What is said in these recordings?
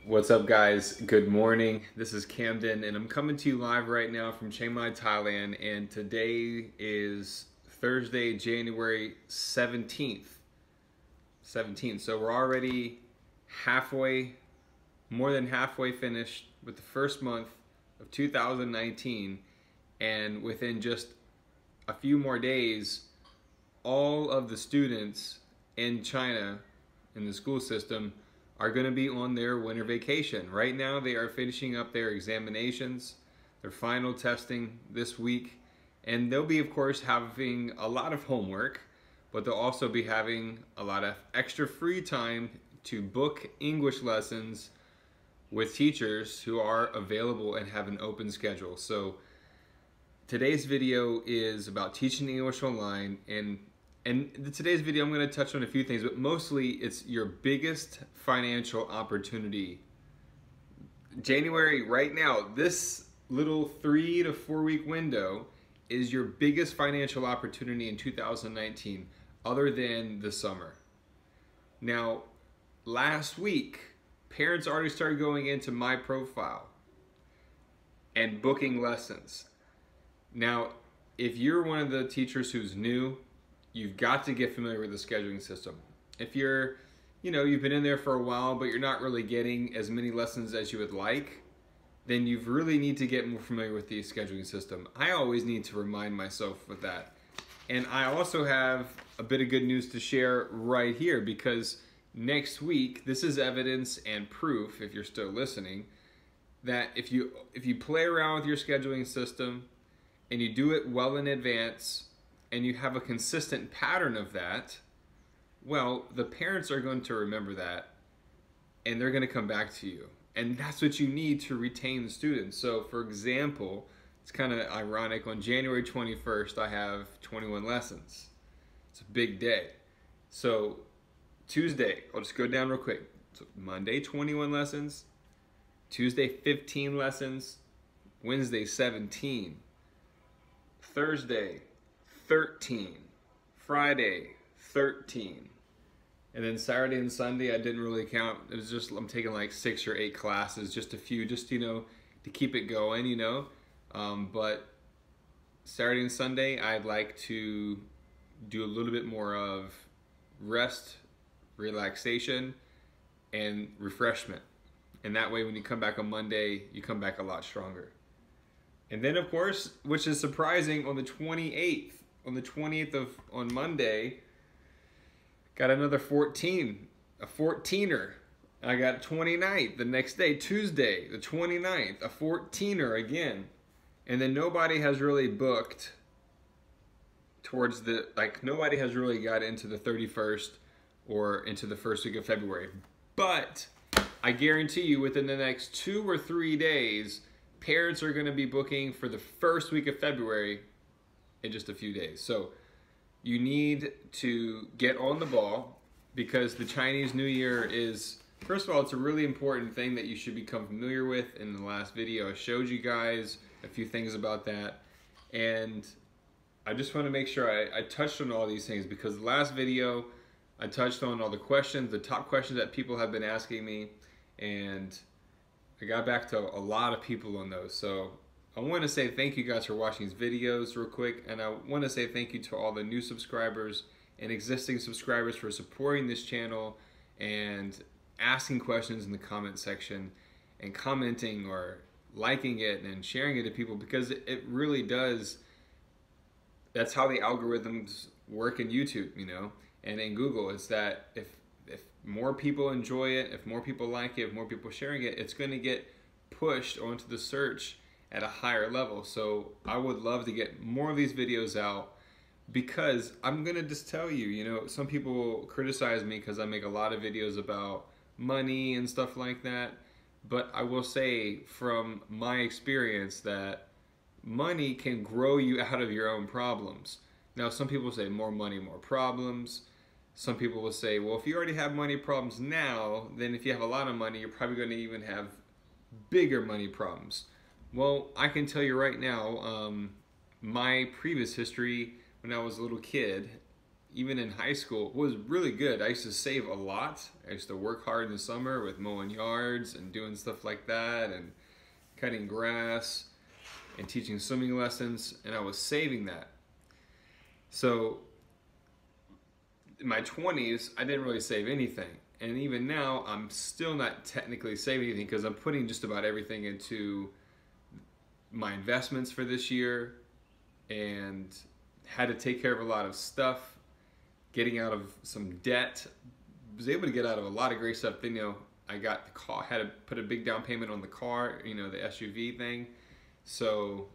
What's up, guys? Good morning. This is Camden and I'm coming to you live right now from Chiang Mai, Thailand, and today is Thursday, January 17th. So we're already more than halfway finished with the first month of 2019, and within just a few more days, all of the students in China in the school system are going to be on their winter vacation. Right now they are finishing up their examinations, their final testing this week, and they'll be, of course, having a lot of homework, but they'll also be having a lot of extra free time to book English lessons with teachers who are available and have an open schedule. So today's video is about teaching English online, and in today's video I'm going to touch on a few things, but mostly it's your biggest financial opportunity. January right now, this little 3 to 4 week window is your biggest financial opportunity in 2019 other than the summer. Now, last week, parents already started going into my profile and booking lessons. Now, if you're one of the teachers who's new, you've got to get familiar with the scheduling system. If you've been in there for a while, but you're not really getting as many lessons as you would like, then you really need to get more familiar with the scheduling system. I always need to remind myself with that. And I also have a bit of good news to share right here, because next week, this is evidence and proof, if you're still listening, that if you play around with your scheduling system and you do it well in advance, and you have a consistent pattern of that, well, the parents are going to remember that and they're going to come back to you. And that's what you need to retain the students. So for example, it's kind of ironic, on January 21st, I have 21 lessons. It's a big day. So Tuesday, I'll just go down real quick. So Monday, 21 lessons. Tuesday, 15 lessons. Wednesday, 17. Thursday, 13, Friday, 13, and then Saturday and Sunday I didn't really count. It was just, I'm taking like 6 or 8 classes, just a few, just to keep it going, but Saturday and Sunday I'd like to do a little bit more of rest, relaxation, and refreshment, and that way when you come back on Monday, you come back a lot stronger. And then, of course, which is surprising, on the 28th on Monday, got another 14, a 14er. I got 29th the next day, Tuesday, the 29th, a 14er again. And then nobody has really booked towards nobody has really got into the 31st or into the first week of February. But I guarantee you, within the next 2 or 3 days, parents are going to be booking for the first week of February in just a few days. So you need to get on the ball, because the Chinese New Year is, first of all, it's a really important thing that you should become familiar with. In the last video, I showed you guys a few things about that. And I just want to make sure I touched on all these things, because the last video, I touched on all the questions, the top questions that people have been asking me. And I got back to a lot of people on those. So I want to say thank you guys for watching these videos real quick, and I want to say thank you to all the new subscribers and existing subscribers for supporting this channel and asking questions in the comment section and commenting or liking it and sharing it to people, because it really does. That's how the algorithms work in YouTube, and in Google. It's that if more people enjoy it, if more people like it, if more people sharing it, it's going to get pushed onto the search at a higher level. So I would love to get more of these videos out, because I'm going to just tell you, some people criticize me because I make a lot of videos about money and stuff like that. But I will say from my experience that money can grow you out of your own problems. Now, some people say more money, more problems. Some people will say, well, if you already have money problems now, then if you have a lot of money, you're probably going to even have bigger money problems. Well, I can tell you right now, my previous history when I was a little kid, even in high school, was really good. I used to save a lot. I used to work hard in the summer with mowing yards and doing stuff like that and cutting grass and teaching swimming lessons, and I was saving that. So in my 20s, I didn't really save anything. And even now, I'm still not technically saving anything because I'm putting just about everything into my investments for this year and had to take care of a lot of stuff, getting out of some debt. Was able to get out of a lot of great stuff. Then, I got the car, had to put a big down payment on the car, the SUV thing. So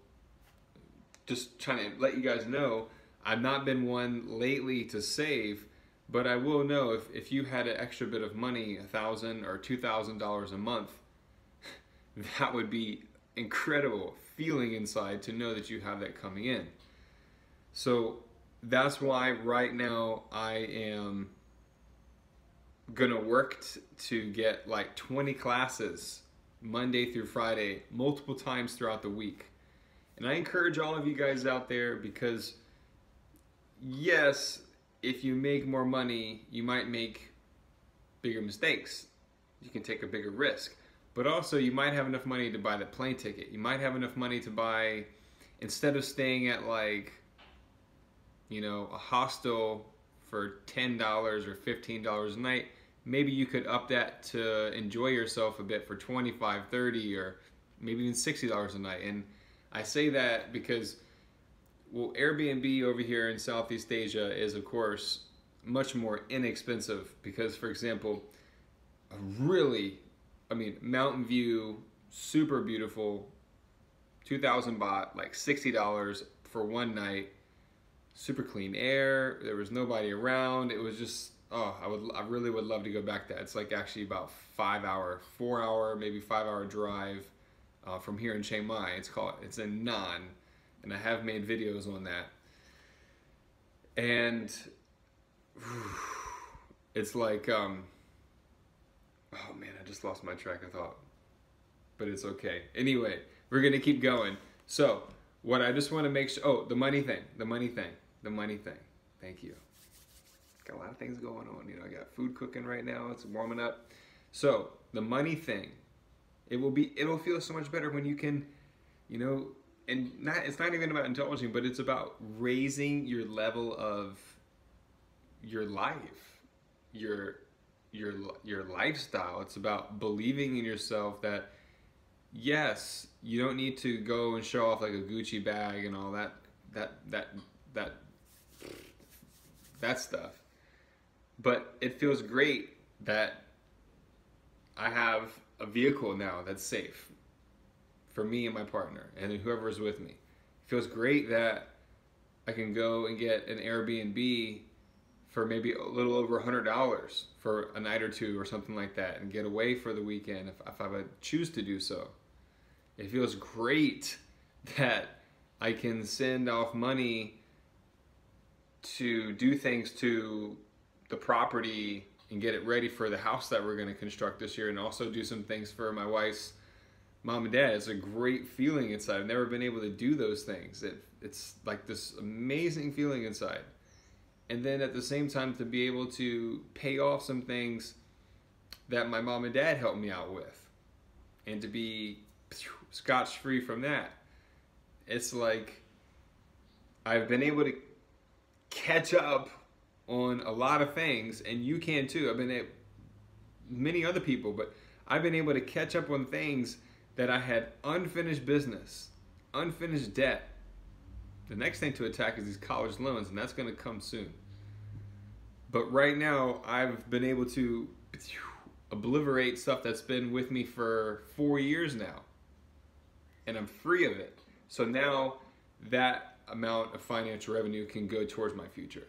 just trying to let you guys know, I've not been one lately to save, but I will know if you had an extra bit of money, $1,000 or $2,000 a month, that would be incredible feeling inside to know that you have that coming in. So that's why right now I am gonna work to get like 20 classes Monday through Friday, multiple times throughout the week. And I encourage all of you guys out there, because yes, if you make more money, you might make bigger mistakes. You can take a bigger risk. But also, you might have enough money to buy that plane ticket. You might have enough money to buy, instead of staying at like, a hostel for $10 or $15 a night, maybe you could up that to enjoy yourself a bit for $25, $30, or maybe even $60 a night. And I say that because, well, Airbnb over here in Southeast Asia is, of course, much more inexpensive because, for example, Mountain View, super beautiful, 2,000 baht, like $60 for one night, super clean air, there was nobody around, it was just, I really would love to go back there. It's like actually about 4-hour, maybe 5-hour drive from here in Chiang Mai. It's in Nan, and I have made videos on that. And it's like, oh man, I just lost my track of thought, but it's okay. Anyway, we're gonna keep going. So what I just want to make sure, the money thing. Thank you. Got a lot of things going on. I got food cooking right now. It's warming up. So the money thing, it'll feel so much better when you can, and it's not even about indulging, but it's about raising your level of your life, your lifestyle. It's about believing in yourself that, yes, you don't need to go and show off like a Gucci bag and all that stuff. But it feels great that I have a vehicle now that's safe for me and my partner and whoever is with me. It feels great that I can go and get an Airbnb for maybe a little over $100 for a night or two or something like that, and get away for the weekend if I would choose to do so. It feels great that I can send off money to do things to the property and get it ready for the house that we're going to construct this year, and also do some things for my wife's mom and dad. It's a great feeling inside. I've never been able to do those things. It's like this amazing feeling inside. And then at the same time, to be able to pay off some things that my mom and dad helped me out with, and to be scotch-free from that. It's like I've been able to catch up on a lot of things, and you can too. I've been many other people, but I've been able to catch up on things that I had unfinished business, unfinished debt. The next thing to attack is these college loans, and that's going to come soon. But right now, I've been able to obliterate stuff that's been with me for 4 years now, and I'm free of it. So now that amount of financial revenue can go towards my future.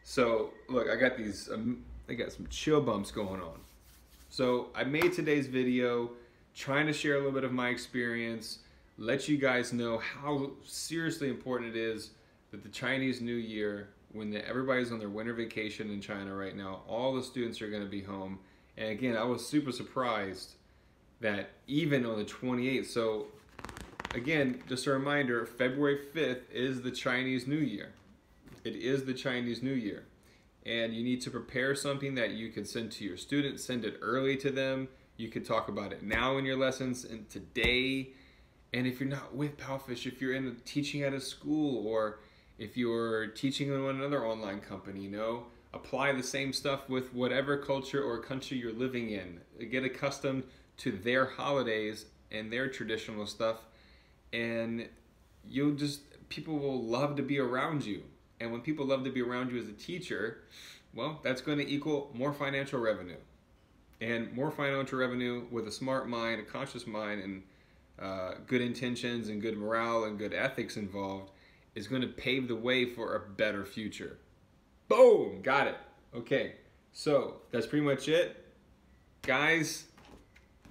So look, I got some chill bumps going on. So I made today's video trying to share a little bit of my experience, let you guys know how seriously important it is that the Chinese New Year, when everybody's on their winter vacation in China right now, all the students are going to be home. And again, I was super surprised that even on the 28th, so again, just a reminder, February 5th is the Chinese New Year. It is the Chinese New Year. And you need to prepare something that you can send to your students, send it early to them. You could talk about it now in your lessons and today. And if you're not with Palfish, if you're teaching at a school, or if you're teaching in another online company, you know, apply the same stuff with whatever culture or country you're living in. Get accustomed to their holidays and their traditional stuff, and people will love to be around you. And when people love to be around you as a teacher, well, that's going to equal more financial revenue. And more financial revenue with a smart mind, a conscious mind, and good intentions and good morale and good ethics involved is going to pave the way for a better future. Boom! Got it. Okay, so that's pretty much it. Guys,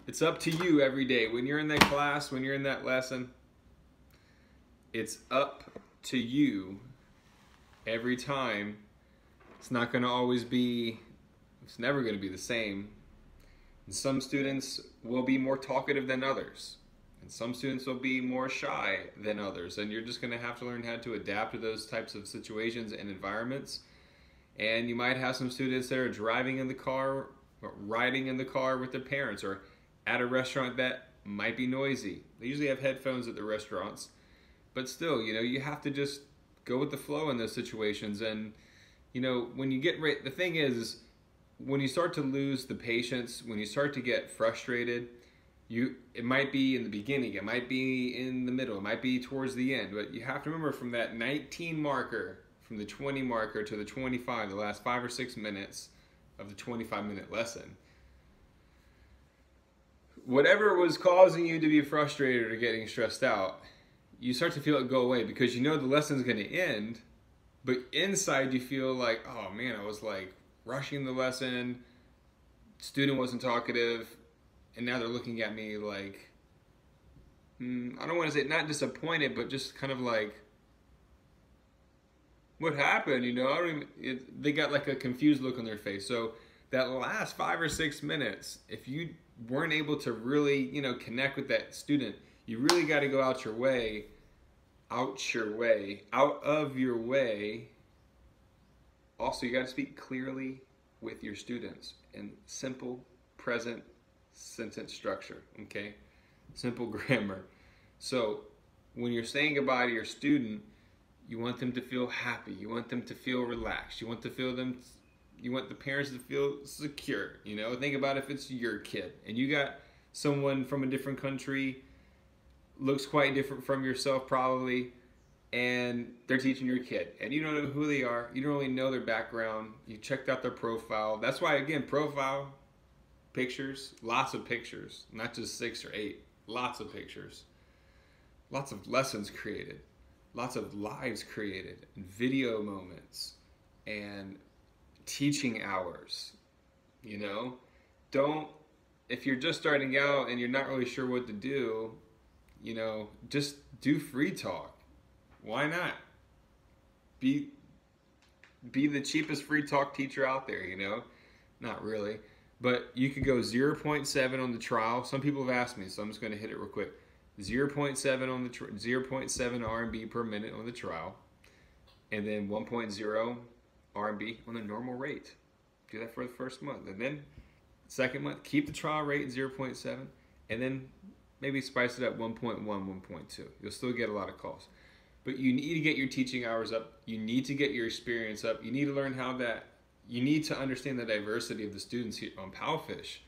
it's up to you every day. When you're in that class, when you're in that lesson, it's up to you every time. It's not going to always be, it's never going to be the same. And some students will be more talkative than others. And some students will be more shy than others. And you're just going to have to learn how to adapt to those types of situations and environments. And you might have some students that are driving in the car, or riding in the car with their parents, or at a restaurant that might be noisy. They usually have headphones at the restaurants. But still, you know, you have to just go with the flow in those situations. And, you know, when you get the thing is, when you start to lose the patience, when you start to get frustrated, it might be in the beginning, it might be in the middle, it might be towards the end, but you have to remember from that 19 marker, from the 20 marker to the 25, the last 5 or 6 minutes of the 25-minute lesson, whatever was causing you to be frustrated or getting stressed out, you start to feel it go away, because you know the lesson's going to end, but inside you feel like, oh man, I was like rushing the lesson, student wasn't talkative, and now they're looking at me like, I don't want to say not disappointed, but just kind of like, what happened? You know, they got like a confused look on their face. So that last 5 or 6 minutes, if you weren't able to really, you know, connect with that student, you really got to go out of your way. Also, you got to speak clearly with your students in simple present sentence structure, okay? Simple grammar. So when you're saying goodbye to your student, you want them to feel happy. You want them to feel relaxed. You want the parents to feel secure. You know, think about if it's your kid and you got someone from a different country, looks quite different from yourself probably, and they're teaching your kid, and you don't know who they are, you don't really know their background, you checked out their profile. That's why, again, profile, pictures, lots of pictures, not just 6 or 8, lots of pictures, lots of lessons created, lots of lives created, and video moments, and teaching hours. You know, if you're just starting out and you're not really sure what to do, you know, just do free talk. Why not? Be the cheapest free talk teacher out there, you know? Not really. But you could go 0.7 on the trial. Some people have asked me, so I'm just going to hit it real quick. 0.7 on the 0.7 RMB per minute on the trial, and then 1.0 RMB on the normal rate. Do that for the first month, and then second month, keep the trial rate 0.7, and then maybe spice it up 1.1, 1.2. You'll still get a lot of calls. But you need to get your teaching hours up. You need to get your experience up. You need to learn you need to understand the diversity of the students here on Palfish,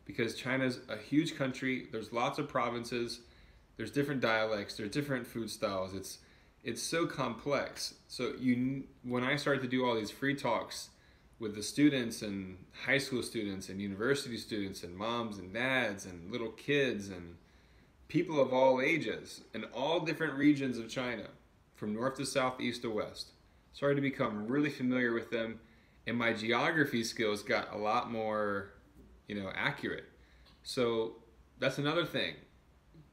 because China's a huge country. There's lots of provinces. There's different dialects. There's different food styles. It's so complex. So when I started to do all these free talks with the students and high school students and university students and moms and dads and little kids and people of all ages in all different regions of China, from north to south, east to west, started to become really familiar with them, and my geography skills got a lot more, you know, accurate. So that's another thing.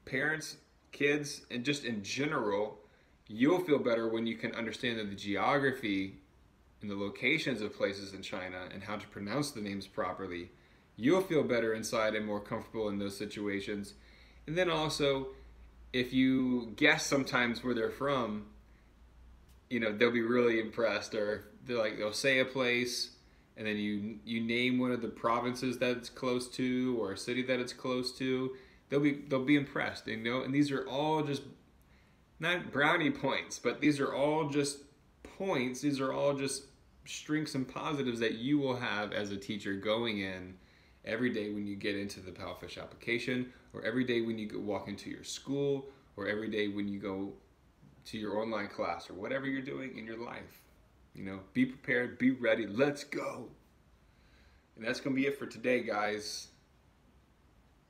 Parents, kids, and just in general, you'll feel better when you can understand the geography and the locations of places in China and how to pronounce the names properly. You'll feel better inside and more comfortable in those situations. And then also, if you guess sometimes where they're from, they'll be really impressed, or they'll say a place, and then you name one of the provinces that it's close to, or a city that it's close to. They'll be impressed, and these are all just not brownie points, but these are all just points. These are all just strengths and positives that you will have as a teacher going in every day when you get into the Palfish application, or every day when you walk into your school, or every day when you go to your online class, or whatever you're doing in your life. Be prepared, be ready, let's go. And that's going to be it for today, guys.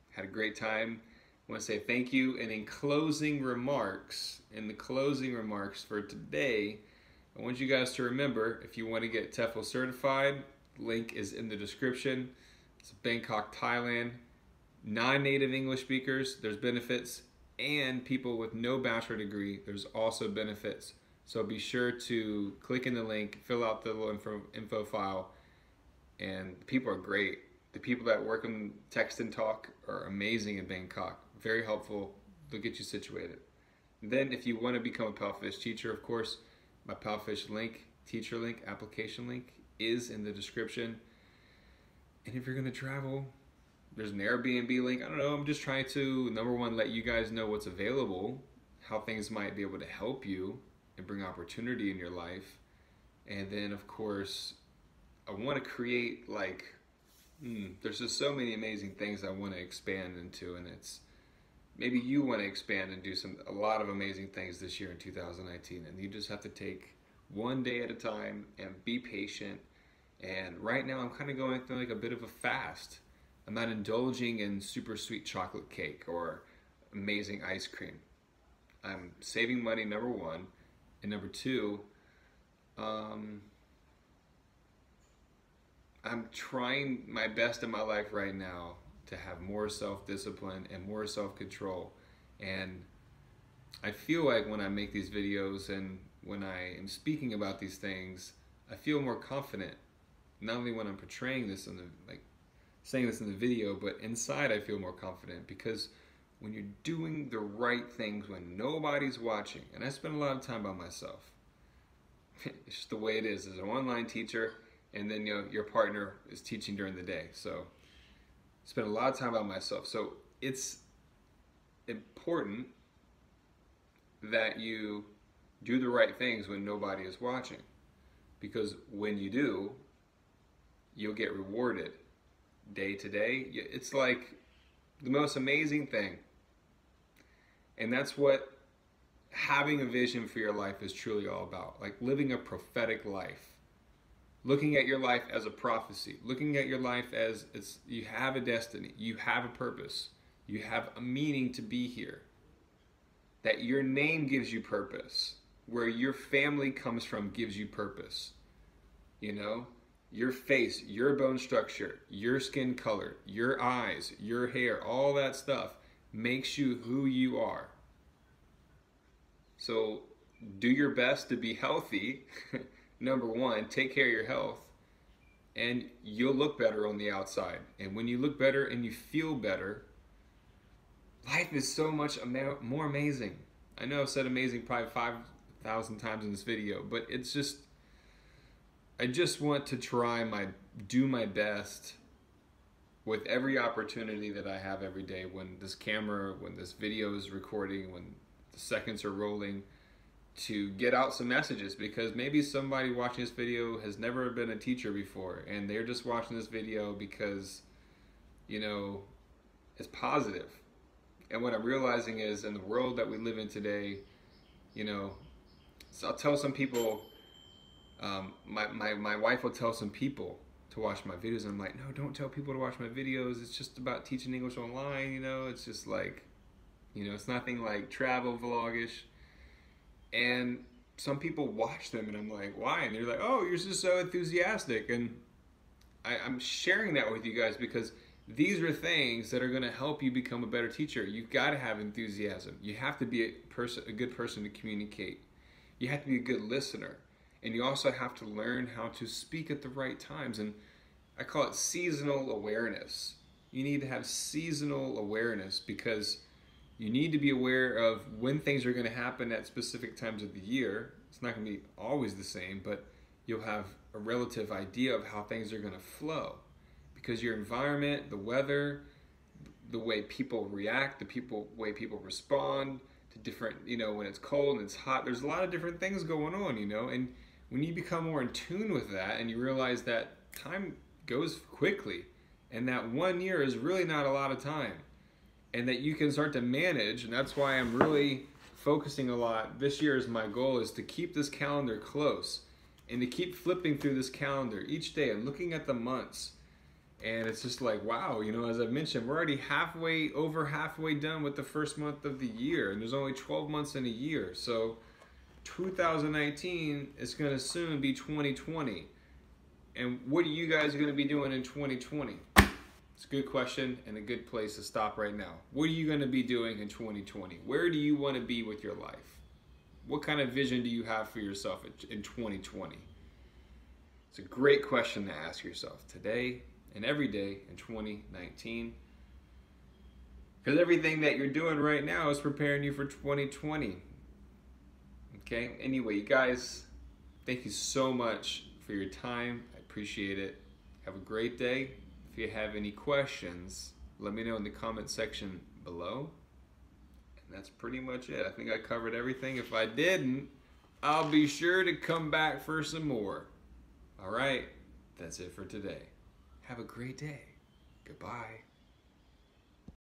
Had a great time. I want to say thank you. And in the closing remarks for today, I want you guys to remember, if you want to get TEFL certified, link is in the description. It's Bangkok, Thailand. Non-native English speakers, there's benefits, and people with no bachelor degree, there's also benefits. So be sure to click in the link, fill out the little info file, and people are great. The people that work in Text and Talk are amazing in Bangkok. Very helpful. They'll get you situated. Then if you want to become a Palfish teacher, of course, my Palfish link, teacher link, application link is in the description. And if you're going to travel, there's an Airbnb link. I don't know. I'm just trying to, number one, let you guys know what's available, how things might be able to help you and bring opportunity in your life. And then, of course, I want to create there's just so many amazing things I want to expand into, and maybe you want to expand and do a lot of amazing things this year in 2019, and you just have to take one day at a time and be patient. And right now I'm kind of going through a bit of a fast. I'm not indulging in super sweet chocolate cake or amazing ice cream. I'm saving money, number one, and number two, I'm trying my best in my life right now to have more self-discipline and more self-control. And I feel like when I make these videos and when I am speaking about these things, I feel more confident. Not only when I'm portraying this saying this in the video, but inside I feel more confident, because when you're doing the right things when nobody's watching, and I spend a lot of time by myself. It's just the way it is as an online teacher. And then your partner is teaching during the day. So I spend a lot of time by myself. So it's important that you do the right things when nobody is watching. Because when you do, you'll get rewarded day to day. It's like the most amazing thing. And that's what having a vision for your life is truly all about. Like living a prophetic life. Looking at your life as a prophecy, looking at your life as you have a destiny, you have a purpose, you have a meaning to be here. That your name gives you purpose, where your family comes from gives you purpose. Your face, your bone structure, your skin color, your eyes, your hair, all that stuff makes you who you are. So do your best to be healthy. Number one, take care of your health, and you'll look better on the outside. And when you look better and you feel better, life is so much more amazing. I know I've said amazing probably 5,000 times in this video, but I just want to do my best with every opportunity that I have every day, when this video is recording, when the seconds are rolling, to get out some messages, because maybe somebody watching this video has never been a teacher before, and they're just watching this video because it's positive. And what I'm realizing is, in the world that we live in today, so I'll tell some people, my wife will tell some people to watch my videos, and I'm like, no, don't tell people to watch my videos, it's just about teaching English online. It's just it's nothing like travel vlogish. And some people watch them, and I'm like, why? And they're like, oh, you're just so enthusiastic. And I'm sharing that with you guys because these are things that are going to help you become a better teacher. You've got to have enthusiasm. You have to be a good person to communicate. You have to be a good listener. And you also have to learn how to speak at the right times. And I call it seasonal awareness. You need to have seasonal awareness, because you need to be aware of when things are going to happen at specific times of the year. It's It's not going to be always the same, but you'll have a relative idea of how things are going to flow. Because your environment, the weather, the way people react, way people respond to different, when it's cold and it's hot, there's a lot of different things going on, and when you become more in tune with that and you realize that time goes quickly and that 1 year is really not a lot of time, and that you can start to manage, and that's why I'm really focusing a lot. This year is my goal, is to keep this calendar close and to keep flipping through this calendar each day and looking at the months. And it's just like, wow, as I've mentioned, we're already over halfway done with the first month of the year, and there's only 12 months in a year. So 2019 is going to soon be 2020. And what are you guys going to be doing in 2020? It's a good question and a good place to stop right now. What are you going to be doing in 2020? Where do you want to be with your life? What kind of vision do you have for yourself in 2020? It's a great question to ask yourself today and every day in 2019. Because everything that you're doing right now is preparing you for 2020. Okay? Anyway, you guys, thank you so much for your time. I appreciate it. Have a great day. If you have any questions, let me know in the comment section below. And that's pretty much it. I think I covered everything. If I didn't, I'll be sure to come back for some more. All right, that's it for today. Have a great day. Goodbye.